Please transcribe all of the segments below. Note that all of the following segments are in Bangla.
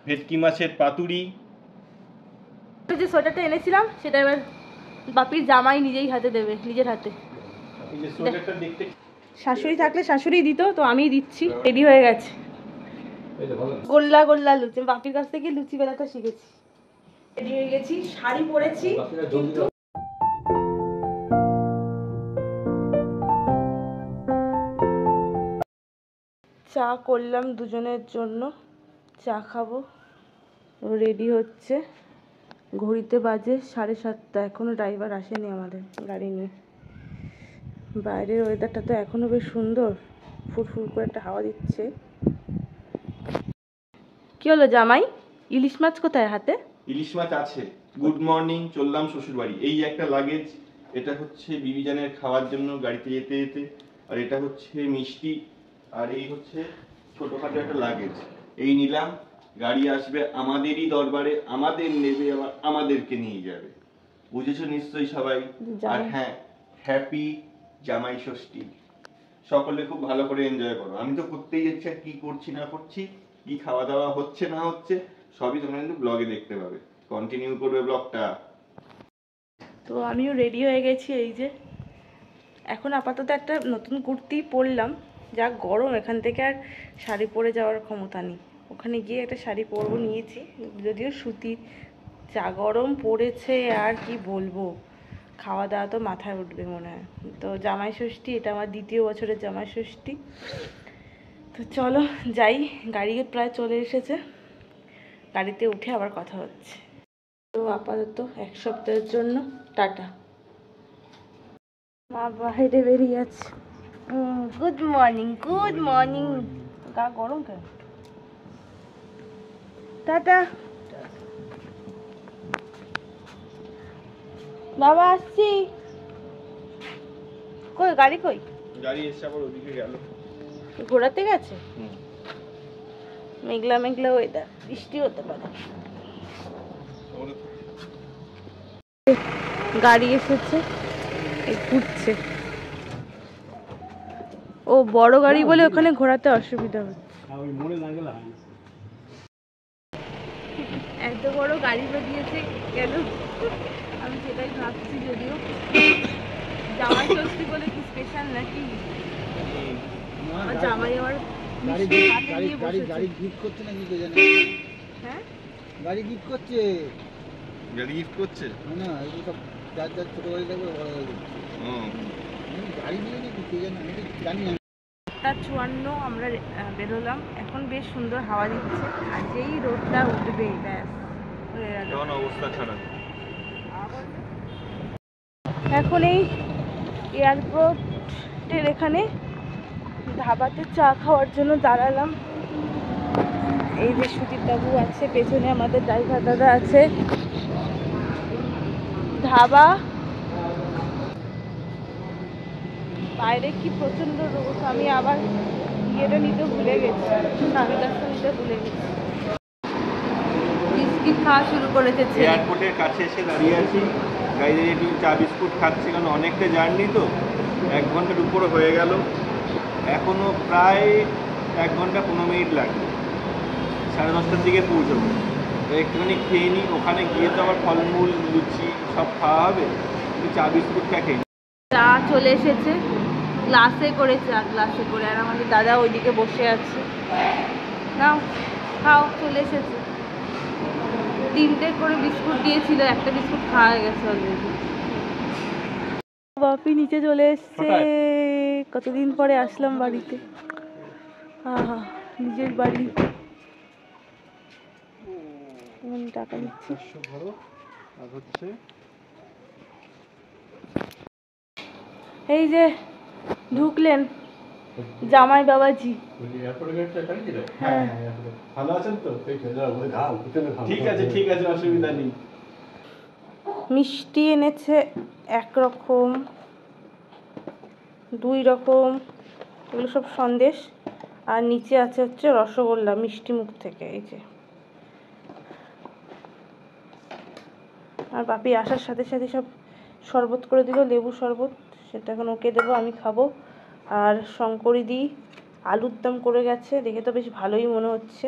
ভেটকি মাছের পাতুরি। যে সোয়েটারটা এনেছিলাম সেটা এবার বাপির জামাই নিজেই হাতে দেবে, নিজের হাতে। শাশুড়ি থাকলে শাশুড়ি দিত, তো আমিই দিচ্ছি। রেডি হয়ে গেছে, গোল্লা গোল্লা লুচি। বাপির কাছ থেকে লুচি বেলাটা শিখেছি। রেডি হয়ে গেছি, শাড়ি পরেছি, কিন্তু চা করলাম দুজনের জন্য, চা খাবো। রেডি হচ্ছে, ঘড়িতে বাজে 7:30, এখনো ড্রাইভার আসেনি আমাদের গাড়ি নিয়ে। বাইরের ওয়েদারটা তো এখনো বেশ সুন্দর, ফুরফুর করে একটা হাওয়া দিচ্ছে। কি হলো জামাই, ইলিশ মাছ কোথায় হাতে? ইলিশ মাছ আছে। গুড মর্নিং, চললাম শ্বশুর বাড়ি। এই একটা লাগেজ, এটা হচ্ছে বিবিজানের খাওয়ার জন্য গাড়িতে যেতে যেতে, আর এটা হচ্ছে মিষ্টি, আর এই হচ্ছে ছোটখাটো একটা লাগেজ। এই নিলাম, গাড়ি আসবে আমাদেরই দরবারে, আমাদের নেবে, আবার আমাদেরকে নিয়ে যাবে। বুঝেছো নিশ্চয়ই সবাই। আর হ্যাঁ, হ্যাপি জামাই ষষ্ঠী। সকলে খুব ভালো করে এনজয় করো। আমি তো করতেই যাচ্ছি, আর কি করছি না করছি, কি খাওয়া দাওয়া হচ্ছে না হচ্ছে, সবই তোমরা কিন্তু ব্লগে দেখতে পাবে। কন্টিনিউ করবে ব্লগটা। তো আমিও রেডি হয়ে গেছি। এই যে এখন আপাতত একটা নতুন কুর্তি পরলাম, যা গরম, এখান থেকে আর শাড়ি পরে যাওয়ার ক্ষমতা নেই। ওখানে গিয়ে একটা শাড়ি পরবো নিয়েছি, যদিও সুতির। যা গরম পড়েছে আর কি বলবো, খাওয়া দাওয়া তো মাথায় উঠবে মনে হয়। তো জামাই ষষ্ঠী, এটা আমার 2য় বছরের জামাই ষষ্ঠী। তো চলো যাই, গাড়ি প্রায় চলে এসেছে, গাড়িতে উঠে আবার কথা হচ্ছে। তো আপাতত 1 সপ্তাহের জন্য টাটা। মা বাইরে বেরিয়ে আছে। Good morning, good morning. গা গরম কেন? টাটা। বাবা আসছি। কই গাড়ি, কই গাড়ি এসে আবার ওদিকে গেল, ঘোরাতে গেছে। মেঘলা মেঘলা ওয়েদার, বৃষ্টি হতে পারে। গাড়ি এসেছে, ঘুরছে। ও বড় গাড়ি বলে ওখানে ঘোরাতে অসুবিধা হচ্ছে। এত বড় গাড়ি দিয়েছে কেন, আমি সেটাই ভাবছি। যদিও জামাই ষষ্ঠী বলে কি স্পেশাল নাকি? জামাই আমার গাড়ি গিফট করছে নাকি কে জানে? হ্যাঁ, গাড়ি গিফট করছে, গাড়ি গিফট করছে না এই সব যার যার ছোট গাড়ি লাগবে বড় গাড়ি গাড়ি নিয়ে নাকি কে জানে, আমি জানি না। 54 আমরা বেরোলাম, এখন বেশ সুন্দর হাওয়া দিচ্ছে, আর যেই রোদটা উঠবে ব্যাস কেমন অবস্থা খারাপ। এখন এই এয়ারপোর্টের এখানে ধাবাতে চা খাওয়ার জন্য দাঁড়ালাম। এই যে সুদীপ বাবু আছে পেছনে, আমাদের ড্রাইভার দাদা আছে। ধাবা, বাইরে কি প্রচন্ড রোদ। আমি আবার ইয়েটা নিতে ভুলে গেছি, সানগ্লাসটা নিতে ভুলে গেছি। বিস্কিট খাওয়া শুরু করেছে। এয়ারপোর্টের কাছে এসে দাঁড়িয়ে আছি, গাড়িতে একটু চা বিস্কুট খাচ্ছি, কারণ অনেকটা জার্নি তো, 1 ঘন্টার উপরে হয়ে গেল। এখনো প্রায় 1 ঘন্টা 15 মিনিট লাগবে, 10:30টার দিকে পৌঁছবো। তো একটুখানি খেয়ে নিই, ওখানে গিয়ে তো আবার ফলমূল লুচি সব খাওয়া হবে, চা বিস্কুটটা খেয়ে। চা চলে এসেছে, গ্লাসে করে চা, গ্লাসে করে। আর আমাদের দাদা ওইদিকে বসে আছে। নাও খাও, চলে এসেছে। 3টে করে বিস্কুট দিয়েছিল, একটা বিস্কুট খাওয়া হয়ে গেছে অলরেডি। বাপি নিচে চলে এসছে, কতদিন পরে আসলাম বাড়িতে। আহা, নিজের বাড়ি। টাকা দিচ্ছি। এই যে ঢুকলেন জামাই বাবাজি। হ্যাঁ, ভালো আছেন তো? ঠিক আছে ঠিক আছে, অসুবিধা নেই। মিষ্টি এনেছে 1 রকম, 2 রকম, এগুলো সব সন্দেশ। আর নিচে আছে হচ্ছে রসগোল্লা, মিষ্টি মুখ থেকে। এই যে, আর বাপি আসার সাথে সাথে সব শরবত করে দিল, লেবু শরবত। সেটা এখন ওকে দেবো, আমি খাবো। আর শঙ্করী দি আলুর দম করে গেছে, দেখে তো বেশ ভালোই মনে হচ্ছে।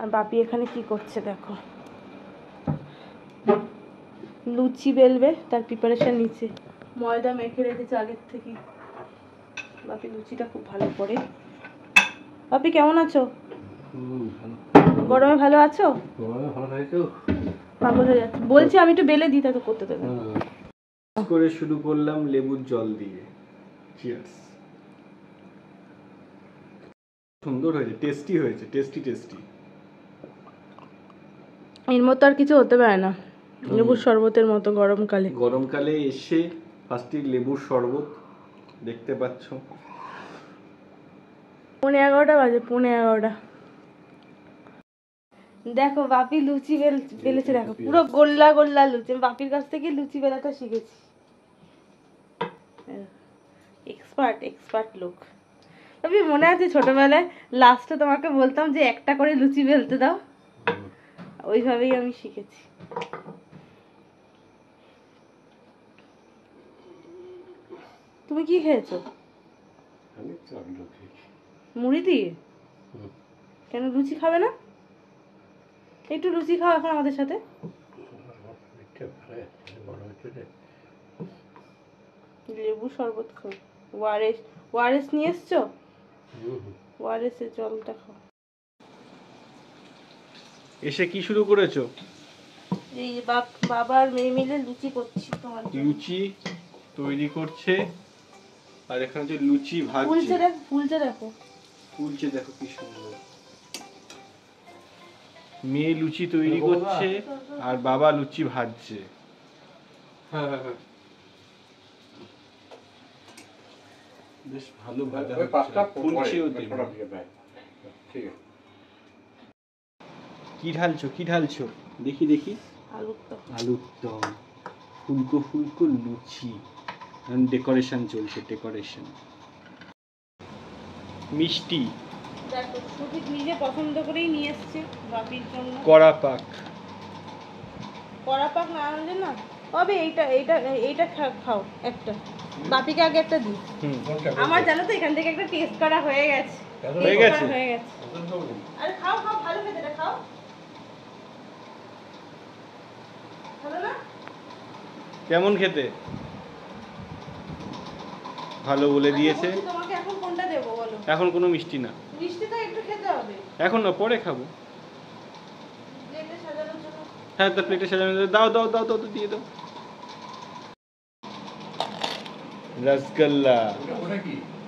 আর বাপি এখানে কি করছে দেখো, লুচি বেলবে তার প্রিপারেশন নিচ্ছে, ময়দা মেখে রেখেছে আগের থেকে। বাপি লুচিটা খুব ভালো করে। বাপি কেমন আছো? গরমে ভালো আছো? পাগল হয়ে যাচ্ছে বলছি, আমি একটু বেলে দিই তা তো করতে দেবে করে শুরু করলাম লেবুর জল দিয়ে। চিয়ার্স। সুন্দর হয়েছে, টেস্টি হয়েছে, টেস্টি টেস্টি। এর মতো আর কিছু হতে পারে না, লেবুর শরবতের মতো গরমকালে। গরমকালে এসে ফার্স্টে লেবুর শরবত দেখতে পাচ্ছ। 11:15 বাজে, 11:15। দেখো বাপি লুচি বেলেছে, দেখো পুরো গোল্লা গোল্লা লুচি। আমি বাপির কাছ থেকে লুচি বেলাটা শিখেছি। এক্সপার্ট এক্সপার্ট লোক। বাপি মনে আছে ছোটবেলায় লাস্টে তোমাকে বলতাম যে একটা করে লুচি বেলতে দাও, ওইভাবেই আমি শিখেছি। তুমি কি খেয়েছো? মুড়ি দিয়ে? কেন লুচি খাবে না? একটু লুচি খাও এখন আমাদের সাথে। লেবু শরবত খাও, ওআরএস নিয়ে এসছো? ওআরএস এর জলটা খাও। এসে কি শুরু করেছো? এই বাবা আর মেয়ে মিলে লুচি করছি তোমার জন্য। লুচি তৈরি করছে, আর এখানে যে লুচি ভাজছে, ফুলছে দেখো, ফুলছে দেখো কি সুন্দর। মেয়ে লুচি তৈরি করছে আর বাবা লুচি ভাজছে। হ্যাঁ হ্যাঁ হ্যাঁ, বেশ ভালো ভাজা হচ্ছে, ফুলছেও তেমনি। ঠিক আছে। কি ঢালছো, কি ঢালছো? দেখি দেখি। আলুর দম, ফুলকো ফুলকো লুচি, ডেকোরেশন চলছে, ডেকোরেশন। মিষ্টি দেখো সুদীপ নিজে পছন্দ করেই নিয়ে এসেছে বাপির জন্য। কড়া পাক না আনলে না তবে এইটা খাও একটা, বাপিকে আগে একটা দিই। আমার জানো তো এখান থেকে একটা টেস্ট করা হয়ে গেছে। আরে খাও খাও, ভালো খেতে, এটা খাও, ভালো না? কেমন খেতে? ভালো বলে দিয়েছে। তোমাকে এখন কোনটা দেবো বলো? এখন কোনো মিষ্টি না, মিষ্টি তো একটু খেতে হবে। এখন না, পরে খাবো। প্লেটে সাজানোর জন্য। হ্যাঁ, তো প্লেটে সাজানো দাও দাও দাও দাও, দিয়ে দাও। রসগোল্লা।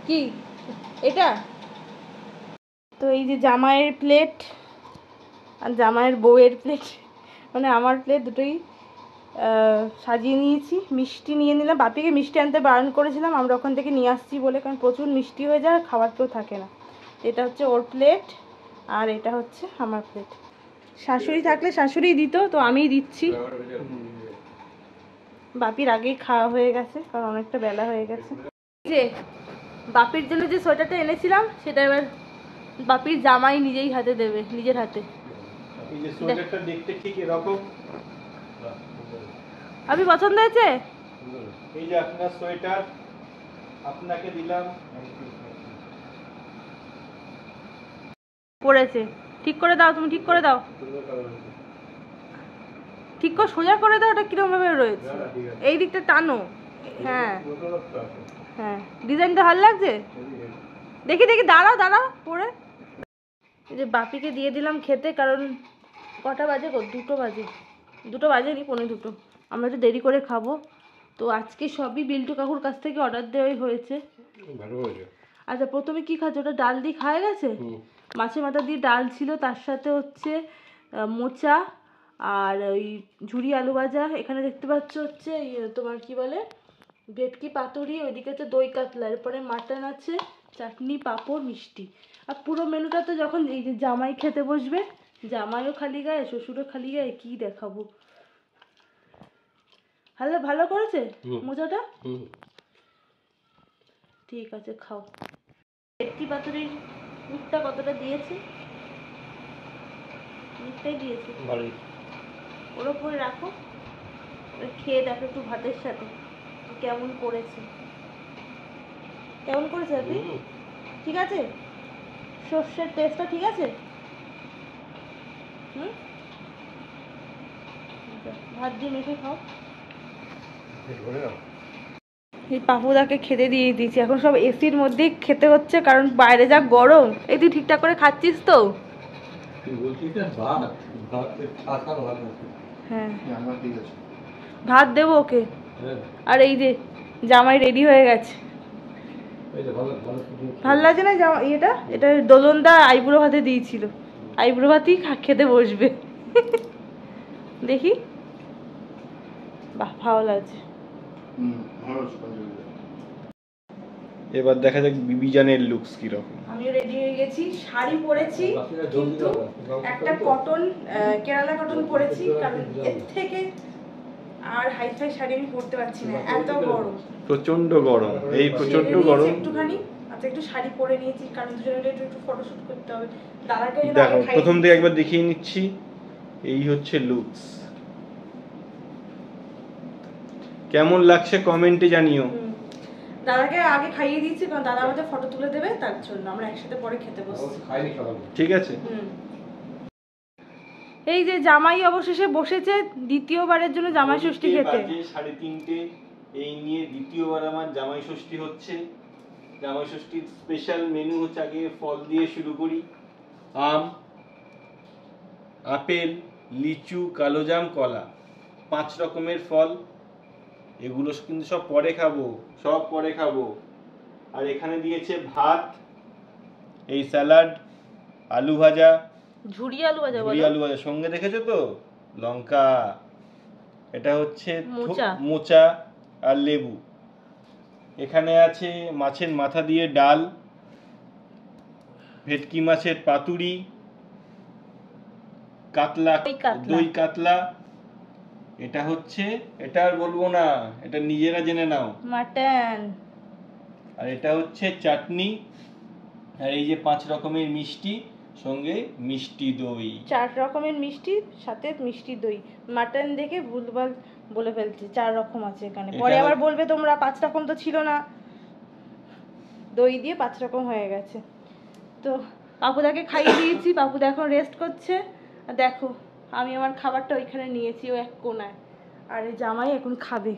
কি এটা? তো এই যে জামাইয়ের প্লেট আর জামাইয়ের বউয়ের প্লেট, মানে আমার প্লেট দুটোই সাজিয়ে নিয়েছি। মিষ্টি নিয়ে নিলাম, বাপিকে মিষ্টি আনতে বারণ করেছিলাম, আমরা ওখান থেকে নিয়ে আসছি বলে, কারণ প্রচুর মিষ্টি হয়ে যায়, খাবার কেউ থাকে না। এটা হচ্ছে ওর প্লেট আর এটা হচ্ছে আমার প্লেট। শাশুড়ি থাকলে শাশুড়ি দিত, তো আমিই দিচ্ছি। বাপির আগেই খাওয়া হয়ে গেছে, কারণ অনেকটা বেলা হয়ে গেছে। যে বাপির জন্য যে সোয়েটারটা এনেছিলাম সেটা এবার বাপির জামাই নিজেই হাতে দেবে, নিজের হাতে। এই যে সোয়েটারটা দেখতে ঠিক এরকম। আপনি পছন্দ হয়েছে? এই যে আপনার সোয়েটার, আপনাকে দিলাম। পড়েছে, ঠিক করে দাও, তুমি ঠিক করে দাও, ঠিক করে সোজা করে দাও। ওটা কিরকম ভাবে রয়েছে, এই দিকটা টানো। হ্যাঁ হ্যাঁ, ডিজাইনটা ভালো লাগছে। দেখি দেখি, দাঁড়াও দাঁড়াও পরে। এই যে বাপিকে দিয়ে দিলাম খেতে, কারণ কটা বাজে গো? 2টো বাজে, 2টো বাজেনি, 1:45। আমরা একটু দেরি করে খাবো। তো আজকে সবই বিল্টু কাকুর কাছ থেকে অর্ডার দেওয়াই হয়েছে। আচ্ছা, প্রথমে কি খাচ্ছে? ওটা ডাল দিয়ে খাওয়া গেছে, মাছের মাথা দিয়ে ডাল ছিল, তার সাথে হচ্ছে মোচা আর ওই ঝুরি আলু ভাজা। এখানে দেখতে পাচ্ছ হচ্ছে তোমার কি বলে, ভেটকি পাতুরি, ওইদিকে হচ্ছে দই কাতলা, এরপরে মাটন আছে, চাটনি, পাঁপড়, মিষ্টি। আর পুরো মেনুটা তো যখন এই যে জামাই খেতে বসবে, জামাইও খালি গায়ে, শ্বশুরও খালি গায়ে, কি দেখাবো। ভালো ভালো করেছে মোচাটা? ঠিক আছে, খাও। ভেটকি পাতুরির মুখটা কতটা দিয়েছে? মুখটাই দিয়েছে, ওর ওপরে রাখো, খেয়ে দেখো একটু ভাতের সাথে কেমন করেছে। কেমন করেছে আপনি? ঠিক আছে? সর্ষের টেস্টটা ঠিক আছে? হুম, ভাত দিয়ে মেখে খাও। এই পাপুদাকে খেতে দিয়ে দিয়েছি, এখন সব এসির মধ্যেই খেতে হচ্ছে, কারণ বাইরে যা গরম। এই তুই ঠিকঠাক করে খাচ্ছিস তো? হ্যাঁ, ভাত দেবো ওকে। আর এই যে জামাই রেডি হয়ে গেছে। ভাল লাগছে না জামা? এটা দোলনদা আইবুড়ো ভাতে দিয়েছিল, আইবুড়ো ভাতেই খেতে বসবে। দেখি, বাহ ভালো লাগছে। এবার দেখা যাক বিবিজানের লুকস কিরকম। আমিও রেডি হয়ে গেছি, শাড়ি পরেছি, কিন্তু একটা কটন, কেরালা কটন পরেছি, কারণ এর থেকে আর হাইফাই শাড়ি আমি পরতে পারছি না, এত গরম, প্রচন্ড গরম, এই প্রচন্ড গরম। একটুখানি আচ্ছা একটু শাড়ি পরে নিয়েছি, কারণ দুজনে মিলে একটু ফটোশুট করতে হবে। দাদাকে দেখো প্রথম থেকে একবার দেখিয়ে নিচ্ছি, এই হচ্ছে লুকস। কেমন লাগছে কমেন্টে জানিও। দাদাকে আগে খাইয়ে দিয়েছি, কারণ দাদা আমাদের ফটো তুলে দেবে, তার জন্য আমরা একসাথে পরে খেতে বসছি। ঠিক আছে। এই যে জামাই অবশেষে বসেছে দ্বিতীয়বারের জন্য জামাই ষষ্ঠী খেতে। 3:30 এই নিয়ে দ্বিতীয়বার আমার জামাই ষষ্ঠী হচ্ছে। জামাই ষষ্ঠীর স্পেশাল মেনু হচ্ছে, আগে ফল দিয়ে শুরু করি। আম, আপেল, লিচু, কালোজাম, কলা, 5 রকমের ফল। এগুলো কিন্তু সব পরে খাবো। আর এখানে দিয়েছে ভাত, এই স্যালাড, আলু ভাজা, ঝুরি আলু ভাজা সঙ্গে দেখেছো তো লঙ্কা, এটা হচ্ছে মোচা আর লেবু। এখানে আছে মাছের মাথা দিয়ে ডাল, ভেটকি মাছের পাতুরি, দই কাতলা। এটা হচ্ছে, এটা আর বলবো না, এটা নিজেরা জেনে নাও, মাটন। আর এটা হচ্ছে চাটনি, আর এই যে 5 রকমের মিষ্টি, সঙ্গে মিষ্টি দই। 4 রকমের মিষ্টি, সাথে মিষ্টি দই। মাটন দেখে ভুলভাল বলে ফেলছি, 4 রকম আছে এখানে, পরে আবার বলবে তোমরা 5 রকম তো ছিল না। দই দিয়ে 5 রকম হয়ে গেছে। তো পাপুদাকে খাইয়ে দিয়েছি, পাপুদা এখন রেস্ট করছে। আর দেখো আমি আমার খাবারটা ওইখানে নিয়েছি, ও এক কোনায়, আর এই জামাই এখন খাবে।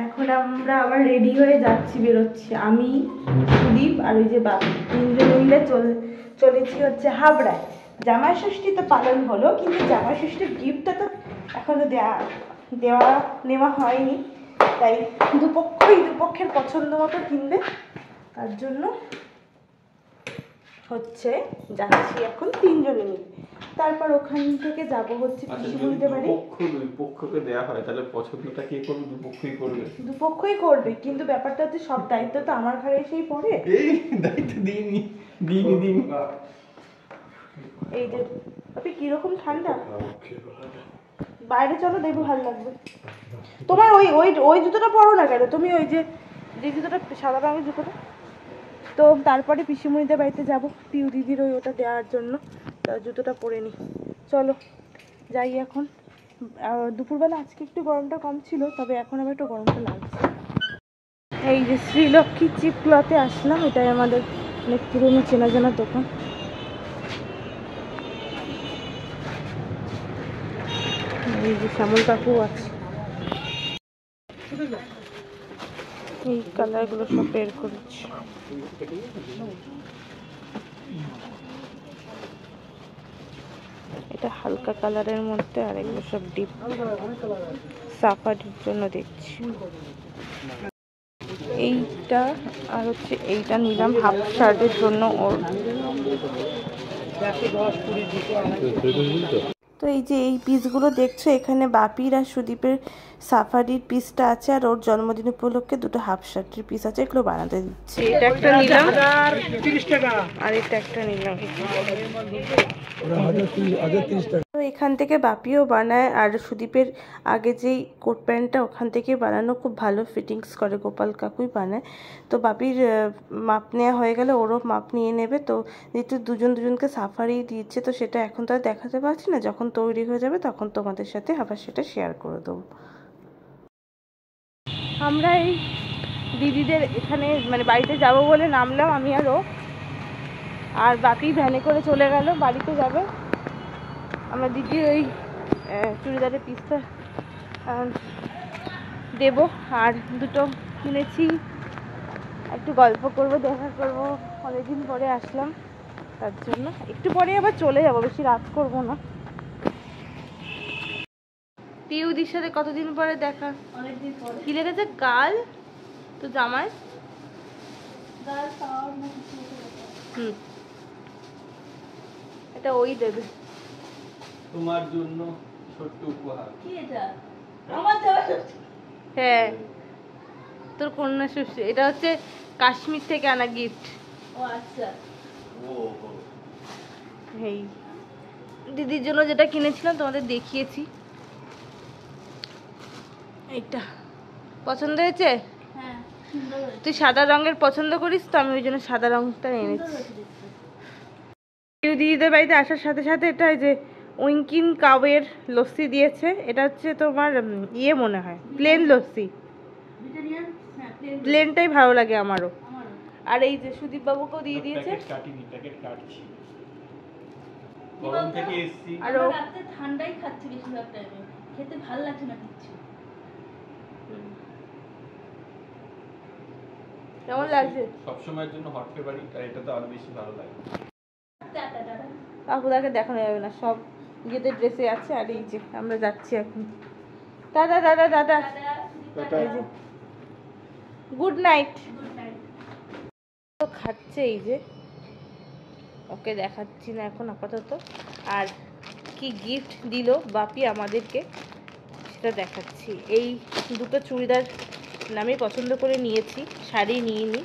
এখন আমরা আবার রেডি হয়ে যাচ্ছি, বেরোচ্ছি আমি, সুদীপ আর ওই যে বাপি, 3 জন মিলে চলেছি হচ্ছে হাবড়ায়। জামাই ষষ্ঠী তো পালন হলো, কিন্তু জামাই ষষ্ঠীর গিফটটা তো এখনো নেওয়া হয়নি, তাই দুপক্ষের পছন্দ মতো কিনবে, তার জন্য হচ্ছে যাচ্ছি এখন 3 জনে মিলে। তারপর ওখান থেকে যাবো হচ্ছে পিসিমণিদের বাড়ি। দুই পক্ষকে দেয়া হয়, তাহলে পছন্দটা কে করবে? দুপক্ষই করবে, কিন্তু ব্যাপারটা হচ্ছে সব দায়িত্ব তো আমার ঘরে এসেই পড়ে। এই দায়িত্ব দিইনি। এই যে আপনি কিরকম ঠান্ডা, বাইরে চলো দেখবো, ভালো লাগবে। তোমার ওই জুতোটা পরো না কেন তুমি? ওই যে জুতোটা সাদা রঙের জুতোটা। তো তারপরে পিসিমণিদের বাড়িতে যাবো, পিউ দিদির ওটা দেওয়ার জন্য, জুতোটা পরে নি। চলো যাই এখন। দুপুরবেলা আজকে একটু গরমটা কম ছিল, তবে এখন আবার একটু গরমটা লাগছে। এই যে শ্রীলক্ষ্মী চিপ ক্লথে আসলাম, এটাই আমাদের অনেক পুরোনো চেনা জানা দোকান। এই যে শ্যামল কাকু আছে, এই কালারগুলো সব বের করেছি। এটা হালকা কালারের মধ্যে, আর এগুলো সব ডিপ সাফারির জন্য দেখছি। এইটা আর হচ্ছে এইটা নিলাম হাফ শার্টের জন্য ওর। তো এই যে এই পিসগুলো দেখছো, এখানে বাপির আর সুদীপের সাফারির পিসটা আছে, আর ওর জন্মদিন উপলক্ষে 2টো হাফ শার্টের পিস আছে, এগুলো বানাতে দিচ্ছে। এটা একটা নিলাম 30 টাকা, আর এটা একটা নিলাম। তো এখান থেকে বাপিও বানায়, আর সুদীপের আগে যেই কোট প্যান্টটা ওখান থেকে বানানো, খুব ভালো ফিটিংস করে, গোপাল কাকুই বানায়। তো বাপির মাপ নেওয়া হয়ে গেলে ওরও মাপ নিয়ে নেবে। তো যেহেতু দুজনকে সাফারি দিচ্ছে, তো সেটা এখন তো আর দেখাতে পারছি না, যখন তৈরি হয়ে যাবে তখন তোমাদের সাথে আবার সেটা শেয়ার করে দেবো। আমরা এই দিদিদের এখানে মানে বাড়িতে যাব বলে নামলাম আমি আর ও, আর বাকি ভ্যানে করে চলে গেল, বাড়িতে যাবে। আমরা দিদির ওই চুড়িদারের পিসটা দেব। আর দুটো কিনেছি, একটু গল্প করব, দেখা করব, অনেকদিন পরে আসলাম তার জন্য। একটু পরে আবার চলে যাব, বেশি রাত করব না। পিউদির সাথে কতদিন পরে দেখা, অনেকদিন পরে। কি লেগেছে গাল তো জামাই? গাল পাওয়ার না কিছু একটা ব্যাপার। হুম, এটা ওই দেবে। তোমার জন্য ছোট্ট উপহার। কি এটা? আমার দেওয়া হ্যাঁ, তোর কন্যা শ্বশুর। এটা হচ্ছে কাশ্মীর থেকে আনা গিফট। ও আচ্ছা। ও হো। এই দিদির জন্য যেটা কিনেছিলাম তোমাদের দেখিয়েছি, এইটা পছন্দ হয়েছে? হ্যাঁ, সুন্দর হয়েছে। তুই সাদা রঙের পছন্দ করিস তো, আমি ওই জন্য সাদা রঙটা সুন্দর এনেছি। হয়েছে দেখতে। কেউ দিদিদের বাড়িতে আসার সাথে সাথে এটা এই যে উইঙ্কিন কাউয়ের লস্যি দিয়েছে। এটা হচ্ছে তোমার ইয়ে মনে হয় প্লেন লস্যি, ব্রিটানিয়ান, হ্যাঁ, প্লেন। প্লেনটাই ভালো লাগে আমারও। আমারও। আর এই যে সুদীপ বাবুকেও দিয়ে দিয়েছে। প্যাকেট কাটিনি, প্যাকেট কাটছি। কি গরম বলতো? থেকে এসছি। আর আমরা ও- রাতে ঠান্ডাই খাচ্ছি বেশিরভাগ টাইমে, খেতে ভালো লাগছে না কিচ্ছু। কেমন লাগছে? সবসময়ের জন্য হট ফেভারিট, আর এটা তো আরো বেশি ভালো লাগে। Tata tata. কাকুদাকে দেখানো যাবে না, সব ইয়েতে ড্রেসে আছে। আর এই যে আমরা যাচ্ছি এখন। Tata tata tata, tata. এই যে গুড নাইট। Good night. তো খাচ্ছে এই যে, ওকে দেখাচ্ছি না এখন আপাতত। আর কি গিফট দিল বাপি আমাদেরকে সেটা দেখাচ্ছি। এই দুটো চুড়িদার আমি পছন্দ করে নিয়েছি, শাড়ি নিইনি।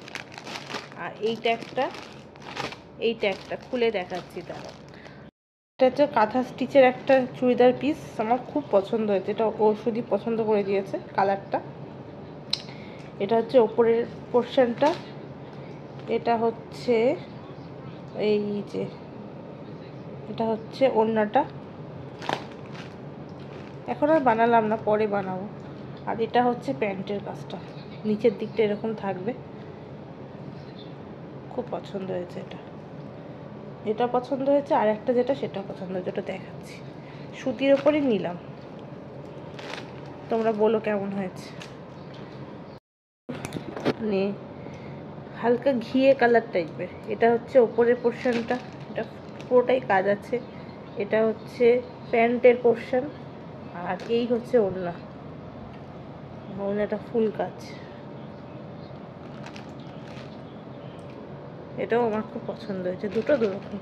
আর এইটা একটা খুলে দেখাচ্ছি তারা। এটা হচ্ছে কাঁথা স্টিচের একটা চুড়িদার পিস, আমার খুব পছন্দ হয়েছে। এটা ও শুধু পছন্দ করে দিয়েছে কালারটা। এটা হচ্ছে ওপরের পোর্শনটা, এটা হচ্ছে এই যে, এটা হচ্ছে ওড়নাটা। এখন আর বানালাম না, পরে বানাবো। আর এটা হচ্ছে প্যান্টের কাজটা, নিচের দিকটা এরকম থাকবে। খুব পছন্দ হয়েছে এটা, এটা পছন্দ হয়েছে। আর একটা যেটা সেটা পছন্দ হয়েছে, ওটা দেখাচ্ছি। সুতির ওপরই নিলাম, তোমরা বলো কেমন হয়েছে। মানে হালকা ঘিয়ে কালার টাইপের। এটা হচ্ছে ওপরের পোর্শনটা, এটা পুরোটাই কাজ আছে। এটা হচ্ছে প্যান্টের পোর্শন। আর এই হচ্ছে ওড়না, ওড়নাটা ফুল কাজ। এটাও আমার খুব পছন্দ হয়েছে, দুটো দুরকম।